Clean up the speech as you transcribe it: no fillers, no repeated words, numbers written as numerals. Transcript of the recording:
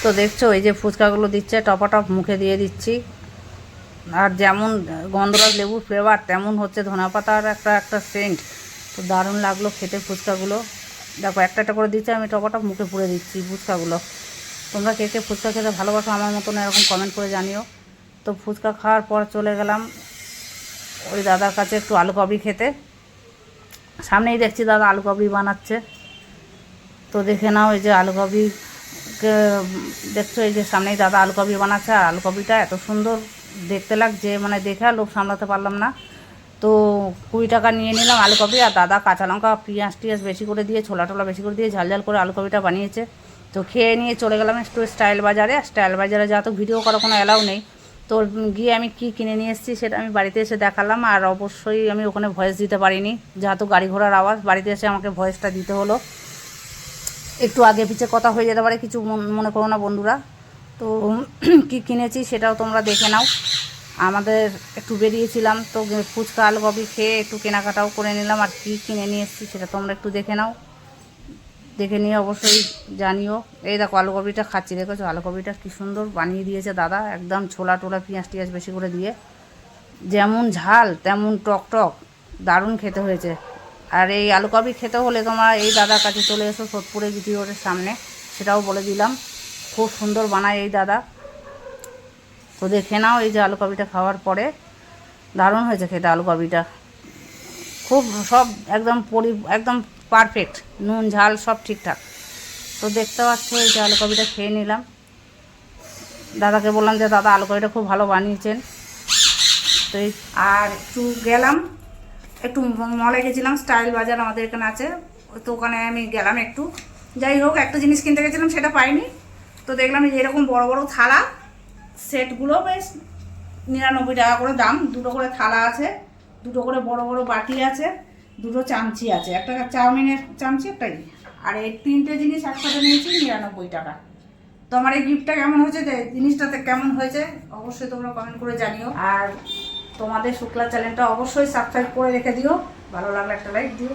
তো দেখছো এই যে ফুচকাগুলো দিচ্ছে টপাটপ মুখে দিয়ে দিচ্ছি। আর যেমন গন্ধরাজ লেবুর ফ্লেভার তেমন হচ্ছে ধনেপাতার একটা একটা সেন্ট। তো দারুণ লাগলো খেতে ফুচকাগুলো। দেখো একটা একটা করে দিচ্ছে, আমি টপাটপ মুখে পুরে দিচ্ছি ফুচকাগুলো। তোমরা কে কে ফুচকা খেতে ভালোবাসো আমার মতন এরকম কমেন্ট করে জানিও। তো ফুচকা খাওয়ার পর চলে গেলাম ওই দাদার কাছে একটু আলু কাবলি খেতে। সামনেই দেখছি দাদা আলু কাবলি বানাচ্ছে। তো দেখে নাও এই যে আলু কাবলি দেখছো, এই যে সামনেই দাদা আলু কাবলি বানাচ্ছে। আর আলু কাবলিটা এত সুন্দর দেখতে লাগছে, মানে দেখে আর লোভ সামলাতে পারলাম না। তো 20 টাকা নিয়ে নিলাম আলু কাবলি। আর দাদা কাঁচা লঙ্কা পেঁয়াজ টিয়াজ বেশি করে দিয়ে, ছোলা টোলা বেশি করে দিয়ে ঝাল ঝাল করে আলু কাবলিটা বানিয়েছে। তো খেয়ে নিয়ে চলে গেলাম একটু স্টাইল বাজারে। স্টাইল বাজারে যা তো ভিডিও করার কোনো অ্যালাউ নেই। তো গিয়ে আমি কি কিনে নিয়ে এসেছি সেটা আমি বাড়িতে এসে দেখালাম। আর অবশ্যই আমি ওখানে ভয়েস দিতে পারিনি, যেহেতু গাড়ি ঘোড়ার আওয়াজ। বাড়িতে এসে আমাকে ভয়েসটা দিতে হলো। একটু আগে পিছে কথা হয়ে যেতে পারে, কিছু মনে করো না বন্ধুরা। তো কি কিনেছি সেটাও তোমরা দেখে নাও। আমাদের একটু বেরিয়েছিলাম, তো ফুচকা আলু কাবলি খেয়ে একটু কেনাকাটাও করে নিলাম। আর কি কিনে নিয়ে এসেছি সেটা তোমরা একটু দেখে নাও। দেখে নিয়ে অবশ্যই জানিও। এই দেখো আলু কাবলিটা খাচ্ছি, দেখেছো আলু কাবলিটা কী সুন্দর বানিয়ে দিয়েছে দাদা, একদম ছোলা টোলা পেঁয়াজ টিয়াজ বেশি করে দিয়ে। যেমন ঝাল তেমন টক টক, দারুণ খেতে হয়েছে। আর এই আলু কাবলি খেতে হলে তোমরা এই দাদার কাছে চলে এসো, সোদপুরে জিটি রোডের সামনে, সেটাও বলে দিলাম। খুব সুন্দর বানায় এই দাদা। তো দেখে নাও এই যে আলু কাবলিটা খাওয়ার পরে দারুণ হয়েছে খেতে আলু কাবলিটা। খুব সব একদম একদম পারফেক্ট, নুন ঝাল সব ঠিকঠাক। তো দেখতে পাচ্ছ এই যে আলু কাবলিটা খেয়ে নিলাম। দাদাকে বললাম যে দাদা আলু কাবলিটা খুব ভালো বানিয়েছেন। তো এই আর একটু গেলাম, একটু মলে গেছিলাম, স্টাইল বাজার আমাদের এখানে আছে। তো ওখানে আমি গেলাম একটু। যাই হোক একটা জিনিস কিনতে গেছিলাম, সেটা পাইনি। তো দেখলাম এই এরকম বড় বড় থালা সেটগুলো বেশ 99 টাকা করে দাম। দুটো করে থালা আছে, দুটো করে বড় বড় বাটি আছে, দুটো চামচি আছে, একটা চাউমিনের চামচি একটাই। আর এই 3টে জিনিস একসাথে নিয়েছি 99 টাকা। তো আমার এই গিফটটা কেমন হয়েছে, জিনিসটাতে কেমন হয়েছে অবশ্যই তোমরা কমেন্ট করে জানিও। আর তোমাদের শুক্লা চ্যানেলটা অবশ্যই সাবস্ক্রাইব করে রেখে দিও, ভালো লাগলে একটা লাইক দিও।